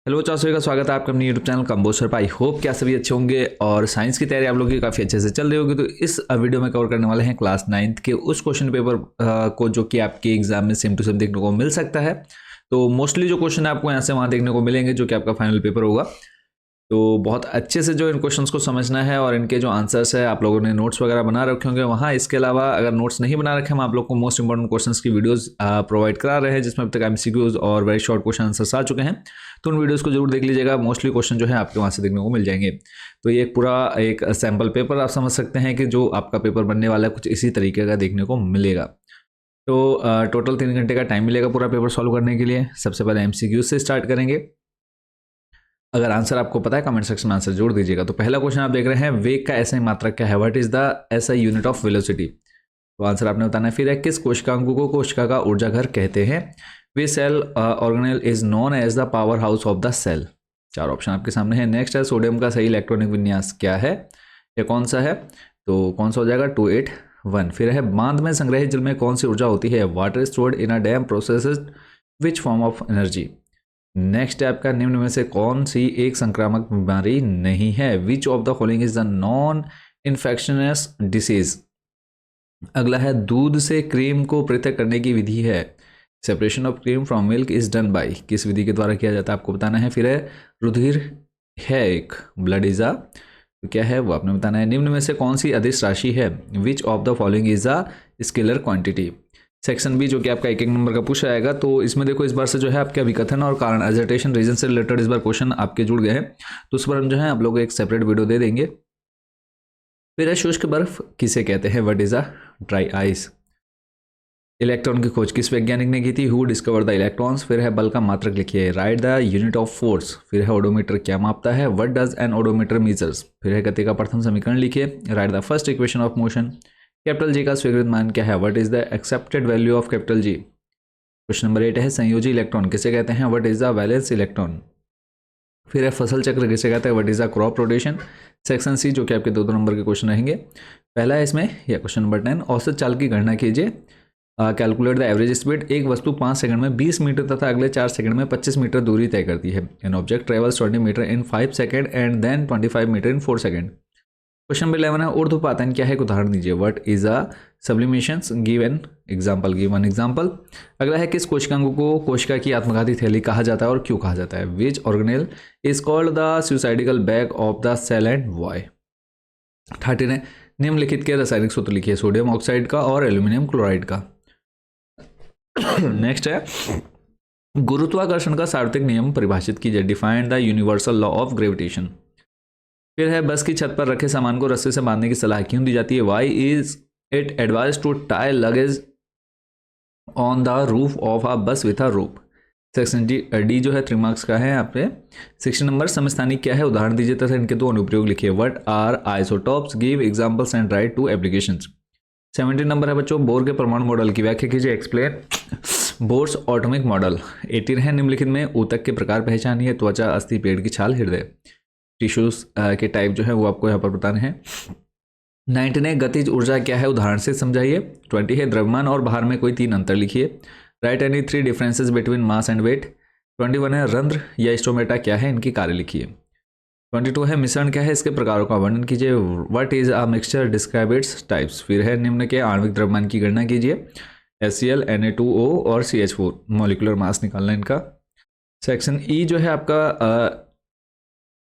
Hello चार सभी का स्वागत है आपका अपने यूट्यूब चैनल कंबोसर पर। आई होप क्या सभी अच्छे होंगे और साइंस की तैयारी आप लोगों की काफ़ी अच्छे से चल रही होगी। तो इस वीडियो में कवर करने वाले हैं क्लास 9th के उस क्वेश्चन पेपर को जो कि आपके एग्जाम में सेम टू सेम देखने को मिल सकता है। तो मोस्टली जो क्वेश्चन आपको यहाँ से वहाँ देखने को मिलेंगे जो कि आपका फाइनल पेपर होगा। तो बहुत अच्छे से जो इन क्वेश्चंस को समझना है और इनके जो आंसर्स है आप लोगों ने नोट्स वगैरह बना रखे होंगे वहाँ। इसके अलावा अगर नोट्स नहीं बना रखे हम आप लोग को मोस्ट इंपॉर्टेंट क्वेश्चंस की वीडियोस प्रोवाइड करा रहे हैं जिसमें अब तक एमसीक्यूज और वेरी शॉर्ट क्वेश्चन आंसर्स आ चुके हैं। तो उन वीडियोस को जरूर देख लीजिएगा, मोस्टली क्वेश्चन जो है आपके वहाँ से देखने को मिल जाएंगे। तो ये एक पूरा एक सैम्पल पेपर आप समझ सकते हैं कि जो आपका पेपर बनने वाला है कुछ इसी तरीके का देखने को मिलेगा। तो टोटल 3 घंटे का टाइम मिलेगा पूरा पेपर सॉल्व करने के लिए। सबसे पहले एमसीक्यूज से स्टार्ट करेंगे। अगर आंसर आपको पता है कमेंट सेक्शन में आंसर जोड़ दीजिएगा। तो पहला क्वेश्चन आप देख रहे हैं, वेग का एसआई मात्रक क्या है? What is the SI unit of velocity? तो आंसर आपने बताना है। फिर है, किस कोशिकांग को कोशिका का ऊर्जा घर कहते हैं? वे cell organelle is known as the powerhouse of the cell. 4 option आपके सामने है। नेक्स्ट है, सोडियम का सही इलेक्ट्रॉनिक विन्यास क्या है? या कौन सा है? तो कौन सा हो जाएगा? 281। फिर है, बांध में संग्रहित जल में कौन सी ऊर्जा होती है? Water is stored in a dam processes which form of energy? Next है आपका, निम्न में से कौन सी एक संक्रामक बीमारी नहीं है? Which of the following is the non infections disease? अगला है, दूध से क्रीम को पृथक करने की विधि है? Separation of cream from milk is done by, किस विधि के द्वारा किया जाता है आपको बताना है। फिर है, रुधिर है एक, ब्लड इज अ, तो क्या है वो आपने बताना है। निम्न में से कौन सी अदिश राशि है? Which of the following is a scalar quantity? Section B जो कि आपका 1-1 नंबर का पूछा जाएगा। तो इसमें देखो इस बार से जो है आपके अभिकथन और कारण एजिटेशन रीजन से रिलेटेड इस बार क्वेश्चन आपके जुड़ गए हैं। तो उस पर हम जो है आप लोग एक सेपरेट वीडियो दे देंगे। फिर है, शुष्क बर्फ किसे कहते हैं? What is a dry ice? Electron की खोज किस वैज्ञानिक ने की थी? Who discover the electrons? फिर है, बल का मात्रक लिखिए, right the unit of force. फिर है, ओडोमीटर क्या मापता है? What does N odometer measures? फिर है, गति का प्रथम समीकरण लिखिए, right the first equation of motion. Capital G का स्वीकृत मान क्या है? What is the accepted value of capital G? Question number 8 है, संयोजी इलेक्ट्रॉन किसे कहते हैं? What is the valence electron? फिर है, फसल चक्र किसे कहते हैं? What is the crop rotation? Section C जो कि आपके 2-2 नंबर के क्वेश्चन रहेंगे। पहला है इसमें या क्वेश्चन नंबर 10, औसत चाल की गणना कीजिए, कैलकुलेट द एवरेज स्पीड। एक वस्तु 5 सेकंड में 20 मीटर तथा अगले 4 सेकंड में 25 मीटर दूरी तय करती है। An object travels 20 meter in 5 second and then 25 meter in 4 second. Question number 11 है, ऊर्ध्वपातन क्या है? एक उदाहरण दीजिए। What is a sublimation? Give an example, give one example. अगला है, किस कोशिकांग को कोशिका की आत्मघाती थैली कहा जाता है और क्यों कहा जाता है? Which organelle is called the suicidal bag of the cell and why? 13 है, निम्नलिखित के रासायनिक सूत्र लिखिए, सोडियम ऑक्साइड का और एल्यूमिनियम क्लोराइड का। नेक्स्ट है, गुरुत्वाकर्षण का सार्वत्रिक नियम परिभाषित कीजिए, define the universal law of gravitation. फिर है, बस की छत पर रखे सामान को रस्से से बांधने की सलाह क्यों दी जाती है? Why is it advise to tie luggage on the roof of a bus with a rope? Section D जो है 3 मार्क्स का है यहाँ पे। 16 नंबर, समस्थानिक क्या है? उदाहरण दीजिए तथा इनके 2 अनुप्रयोग लिखिए। What are isotopes? Give examples and write 2 applications. 17 नंबर है बच्चों, बोर के परमाणु मॉडल की व्याख्या कीजिए, एक्सप्लेन बोर्स एटॉमिक मॉडल। 18 है, निम्नलिखित में ऊतक के प्रकार पहचानिए, त्वचा, अस्थि, पेट की छाल, हृदय। टिश्यूज के टाइप जो है वो आपको यहाँ पर बताने हैं। 19 है, गतिज ऊर्जा क्या है? उदाहरण से समझाइए। 20 है, द्रव्यमान और भार में कोई 3 अंतर लिखिए, write any 3 differences between mass and weight. 21 है, रंध्र या स्टोमेटा क्या है? इनकी कार्य लिखिए। 22 है, मिश्रण क्या है? इसके प्रकारों का वर्णन कीजिए। What is a mixture? Describe its types. फिर है, निम्न के आणविक द्रव्यमान की गणना कीजिए, HCl, Na2O और CH4, मॉलिक्यूलर मास निकालना इनका। सेक्शन ई जो है आपका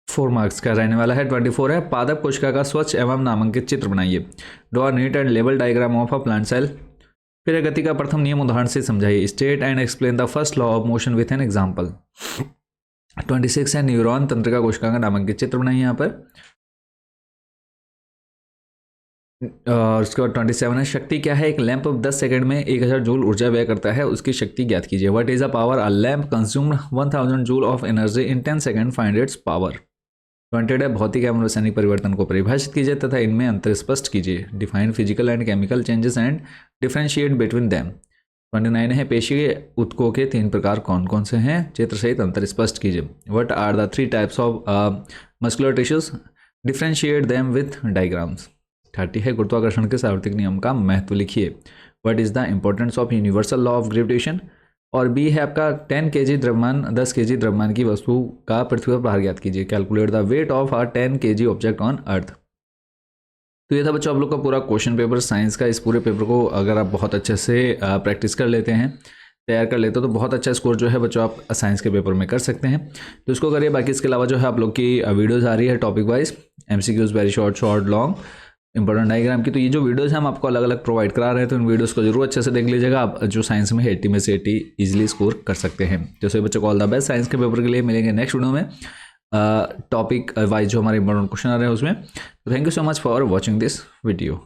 4 मार्क्स का रहने वाला है। 24 है, पादप कोशिका का स्वच्छ एवं नामांकित चित्र बनाइए, draw neat and label diagram of a plant cell. फिर है, गति का प्रथम नियम उदाहरण से समझाइए, state and explain the first law of motion with an example. 26 है, न्यूरॉन तंत्रिका कोशिका का नामांकित चित्र बनाइए यहाँ पर। और उसके बाद 27 है, शक्ति क्या है? एक लैंप 10 सेकंड में 1000 जूल ऊर्जा व्यय करता है, उसकी शक्ति ज्ञात कीजिए। What is a power? A lamp consumed 1000 joule of energy in 10 second, find its power. 20 है, भौतिक एवं रासायनिक परिवर्तन को परिभाषित कीजिए तथा इनमें अंतर स्पष्ट कीजिए, define physical and chemical changes and differentiate between them. 29 है, पेशीय ऊतकों के 3 प्रकार कौन कौन से हैं? चित्र सहित अंतर स्पष्ट कीजिए। What are the 3 types of muscular tissues? Differentiate them with diagrams. 30 है, गुरुत्वाकर्षण के सार्वत्रिक नियम का महत्व लिखिए। What is the importance of universal law of gravitation? और बी है आपका 10 kg द्रव्यमान 10 kg द्रव्यमान की वस्तु का पृथ्वी पर भार ज्ञात कीजिए। Calculate the weight of a 10 kg object on earth. तो ये था बच्चों आप लोग का पूरा क्वेश्चन पेपर साइंस का। इस पूरे पेपर को अगर आप बहुत अच्छे से प्रैक्टिस कर लेते हैं, तैयार कर लेते हो, तो बहुत अच्छा स्कोर जो है बच्चों आप साइंस के पेपर में कर सकते हैं। तो इसको करिए। बाकी इसके अलावा जो है आप लोग की वीडियोज़ आ रही है topic wise, MCQs very short long important diagram की। तो ये जो वीडियोस हैं हम आपको अलग अलग प्रोवाइड करा रहे हैं, तो इन वीडियोस को जरूर अच्छे से देख लीजिएगा। आप जो साइंस में 80 में से 80 इजीली स्कोर कर सकते हैं। तो सभी बच्चों को ऑल द बेस्ट साइंस के पेपर के लिए। मिलेंगे नेक्स्ट वीडियो में टॉपिक वाइज जो हमारे इंपॉर्टेंट क्वेश्चन आ रहे हैं उसमें। तो thank you so much for watching this video.